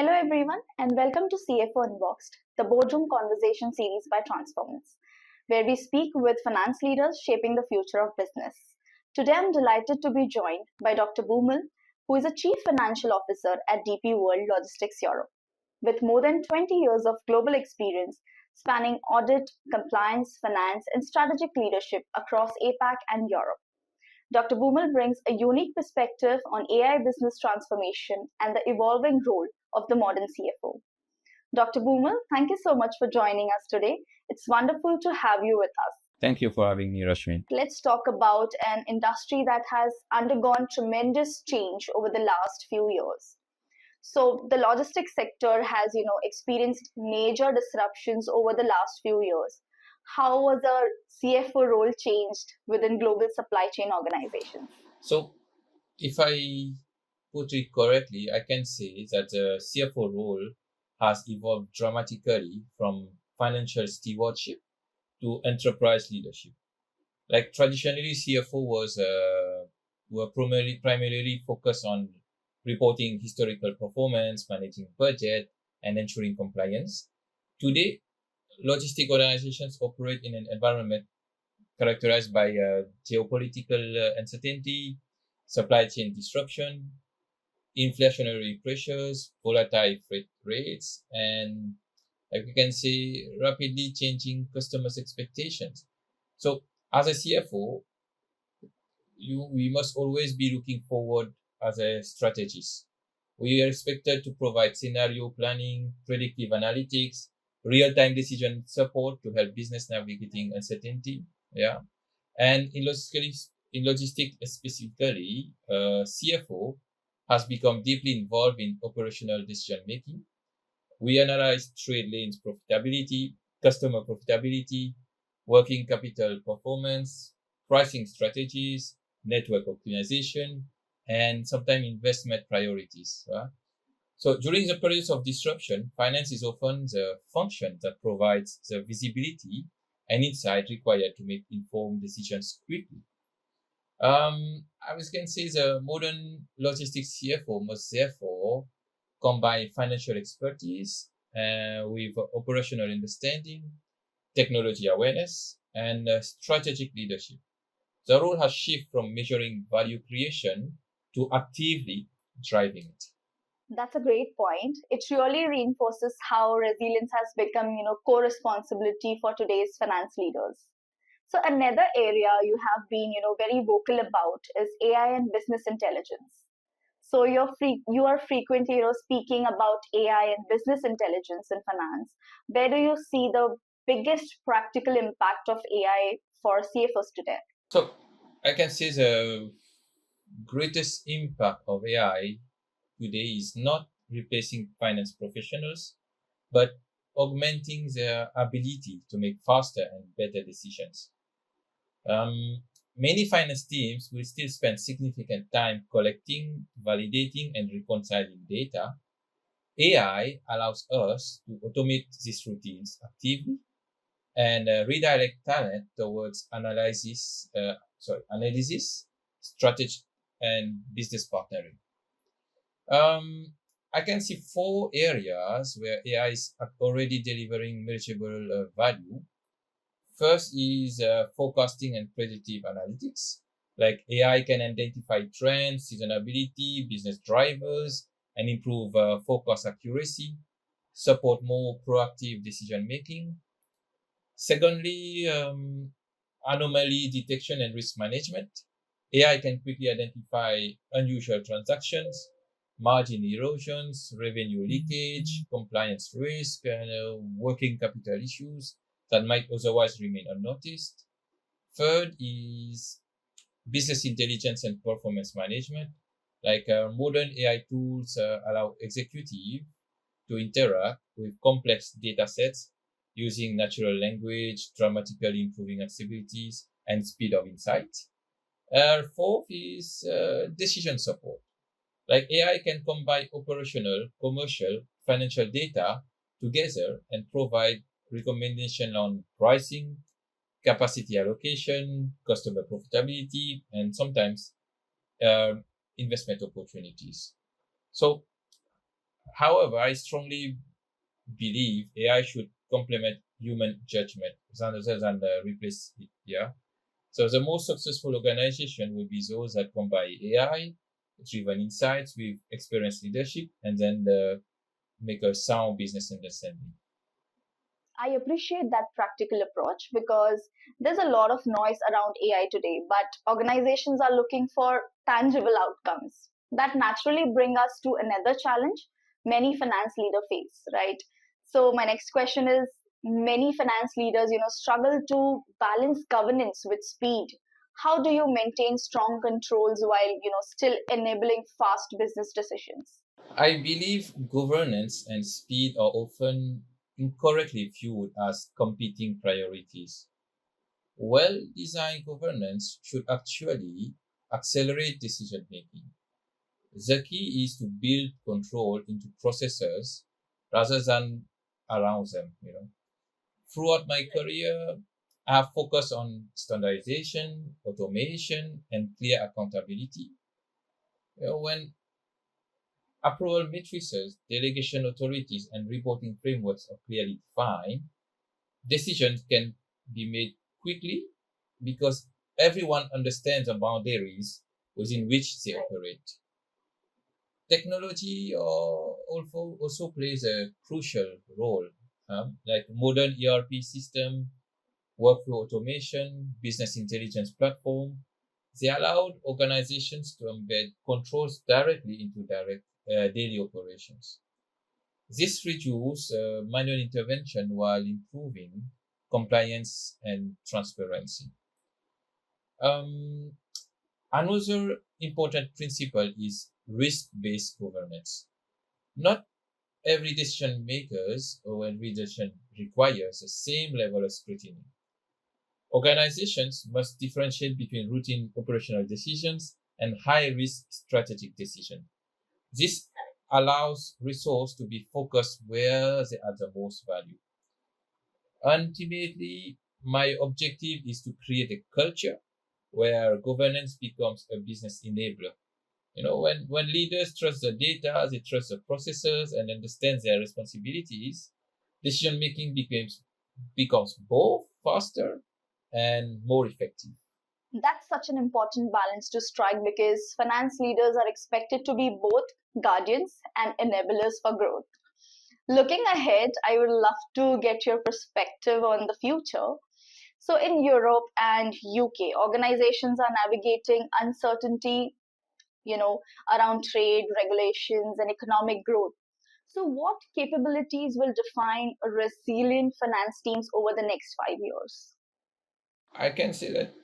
Hello, everyone, and welcome to CFO Unboxed, the boardroom conversation series by Transformance, where we speak with finance leaders shaping the future of business. Today, I'm delighted to be joined by Dr. Bumal, who is a Chief Financial Officer at DP World Logistics Europe. With more than 20 years of global experience spanning audit, compliance, finance, and strategic leadership across APAC and Europe. Dr. Bumal brings a unique perspective on AI business transformation and the evolving role of the modern CFO. Dr. Bumal, thank you so much for joining us today. It's wonderful to have you with us. Thank you for having me, Rashmin. Let's talk about an industry that has undergone tremendous change over the last few years. So the logistics sector has, experienced major disruptions over the last few years. How was the CFO role changed within global supply chain organizations? So, if I put it correctly, I can say that the CFO role has evolved dramatically from financial stewardship to enterprise leadership. Like traditionally, CFO were primarily focused on reporting historical performance, managing budget, and ensuring compliance. Today, logistic organizations operate in an environment characterized by geopolitical uncertainty, supply chain disruption, inflationary pressures, volatile freight rates, and like we can say, rapidly changing customers' expectations. So, as a CFO, we must always be looking forward as a strategist. We are expected to provide scenario planning, predictive analytics, real-time decision support to help business navigating uncertainty. Yeah. And in logistics specifically, CFO has become deeply involved in operational decision making. We analyze trade lanes profitability, customer profitability, working capital performance, pricing strategies, network optimization, and sometimes investment priorities. So during the periods of disruption, finance is often the function that provides the visibility and insight required to make informed decisions quickly. I was going to say the modern logistics CFO must therefore combine financial expertise with operational understanding, technology awareness, and strategic leadership. The role has shifted from measuring value creation to actively driving it. That's a great point. It really reinforces how resilience has become, core responsibility for today's finance leaders. So another area you have been, very vocal about is AI and business intelligence. So you are frequently, speaking about AI and business intelligence in finance. Where do you see the biggest practical impact of AI for CFOs today? So I can say the greatest impact of AI today is not replacing finance professionals, but augmenting their ability to make faster and better decisions. Many finance teams will still spend significant time collecting, validating, and reconciling data. AI allows us to automate these routines actively and redirect talent towards analysis, strategy, and business partnering. I can see four areas where AI is already delivering measurable value. First is forecasting and predictive analytics. Like AI can identify trends, seasonality, business drivers, and improve forecast accuracy, support more proactive decision making. Secondly, anomaly detection and risk management. AI can quickly identify unusual transactions, margin erosions, revenue leakage, compliance risk, and working capital issues that might otherwise remain unnoticed. Third is business intelligence and performance management. Like modern AI tools allow executive to interact with complex data sets using natural language, dramatically improving accessibility and speed of insight. Fourth is decision support. Like AI can combine operational, commercial, financial data together and provide recommendation on pricing, capacity allocation, customer profitability, and sometimes uh, investment opportunities. So However, I strongly believe AI should complement human judgment rather than replace it. Yeah. So the most successful organization will be those that combine AI-driven insights with experienced leadership, and then make a sound business understanding. I appreciate that practical approach because there's a lot of noise around AI today, but organizations are looking for tangible outcomes. That naturally bring us to another challenge many finance leaders face, right? So my next question is many finance leaders, struggle to balance governance with speed. How do you maintain strong controls while, still enabling fast business decisions? I believe governance and speed are often incorrectly viewed as competing priorities. Well-designed governance should actually accelerate decision making. The key is to build control into processes rather than around them. Throughout my career, I have focused on standardization, automation, and clear accountability. When approval matrices, delegation authorities, and reporting frameworks are clearly defined, decisions can be made quickly because everyone understands the boundaries within which they operate. Technology also plays a crucial role, like modern ERP system, workflow automation, business intelligence platform. They allowed organizations to embed controls directly into daily operations. This reduces manual intervention while improving compliance and transparency. Um, Another important principle is risk-based governance. Not every decision makers or every decision requires the same level of scrutiny. Organizations must differentiate between routine operational decisions and high-risk strategic decisions. This allows resources to be focused where they add the most value. Ultimately, my objective is to create a culture where governance becomes a business enabler. When leaders trust the data, they trust the processes and understand their responsibilities, decision making becomes both faster and more effective. That's such an important balance to strike because finance leaders are expected to be both guardians and enablers for growth. Looking ahead, I would love to get your perspective on the future. So, in Europe and UK, organizations are navigating uncertainty, around trade, regulations, and economic growth. So, what capabilities will define resilient finance teams over the next 5 years? I can say that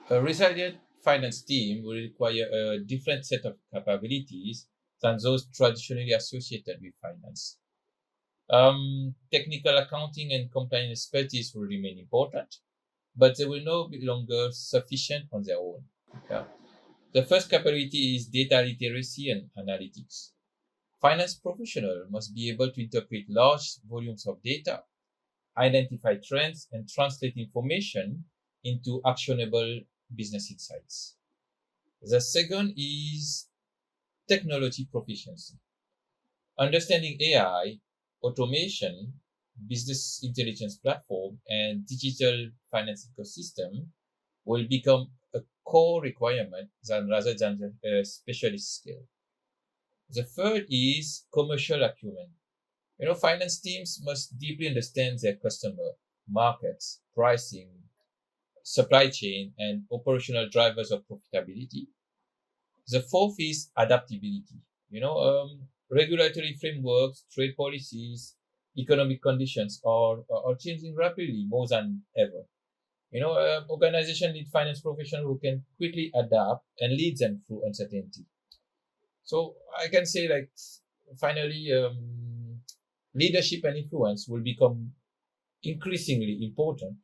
a resilient finance team will require a different set of capabilities than those traditionally associated with finance. Technical accounting and compliance expertise will remain important, but they will no longer sufficient on their own. Yeah. The first capability is data literacy and analytics. Finance professionals must be able to interpret large volumes of data, identify trends, and translate information into actionable business insights. The second is technology proficiency. Understanding AI, automation, business intelligence platform, and digital finance ecosystem will become a core requirement rather than a specialist skill. The third is commercial acumen. Finance teams must deeply understand their customer, markets, pricing, supply chain, and operational drivers of profitability. The fourth is adaptability. Regulatory frameworks, trade policies, economic conditions are changing rapidly more than ever. Organization need finance professionals who can quickly adapt and lead them through uncertainty. So I can say, like, finally, leadership and influence will become increasingly important.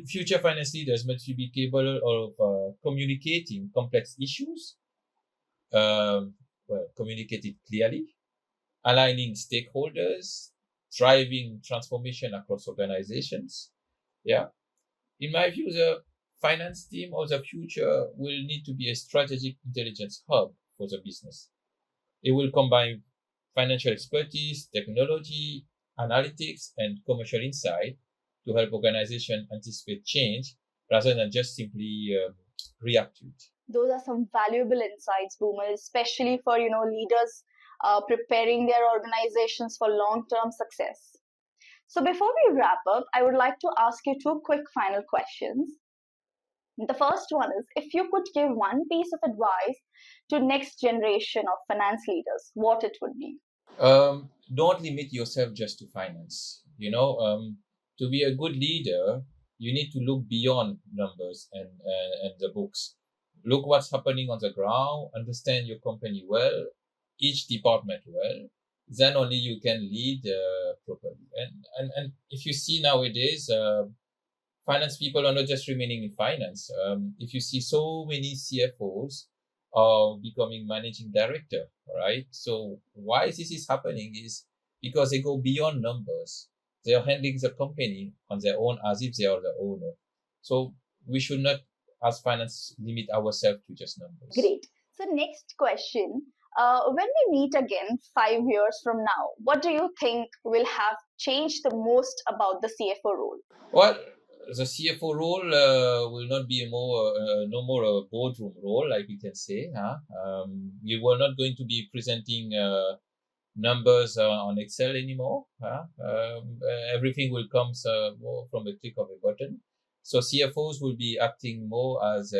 Future finance leaders must be capable of communicating complex issues, communicated clearly, aligning stakeholders, driving transformation across organizations. Yeah. In my view, the finance team of the future will need to be a strategic intelligence hub for the business. It will combine financial expertise, technology, analytics, and commercial insight to help organizations anticipate change rather than just simply react to it. Those are some valuable insights, Boomer, especially for leaders preparing their organizations for long-term success. So before we wrap up, I would like to ask you two quick final questions. The first one is, if you could give one piece of advice to next generation of finance leaders, what it would be? Don't limit yourself just to finance. To be a good leader, you need to look beyond numbers and the books. Look what's happening on the ground, understand your company well, each department well. Then only you can lead properly. And if you see nowadays, finance people are not just remaining in finance. If you see so many CFOs are becoming managing director, right? So why this is happening is because they go beyond numbers. They are handling the company on their own as if they are the owner. So we should not, as finance, limit ourselves to just numbers. Great. So next question. When we meet again 5 years from now, what do you think will have changed the most about the CFO role? Well, the CFO role will not be no more a boardroom role, like we can say. We were not going to be presenting numbers on Excel anymore. Everything will come more from a click of a button. So CFOs will be acting more as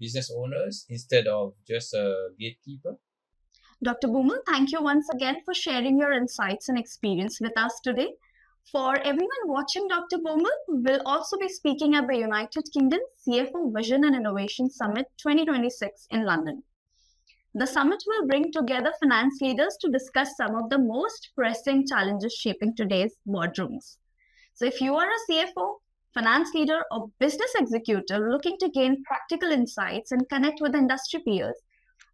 business owners instead of just a gatekeeper. Dr. Bumal, thank you once again for sharing your insights and experience with us today. For everyone watching, Dr. Bumal will also be speaking at the United Kingdom CFO Vision and Innovation Summit 2026 in London. The summit will bring together finance leaders to discuss some of the most pressing challenges shaping today's boardrooms. So if you are a CFO, finance leader, or business executive looking to gain practical insights and connect with industry peers,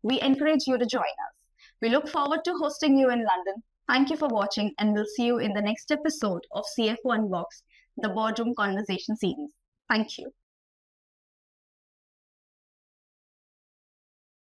we encourage you to join us. We look forward to hosting you in London. Thank you for watching, and we'll see you in the next episode of CFO Unboxed, the Boardroom Conversation series. Thank you.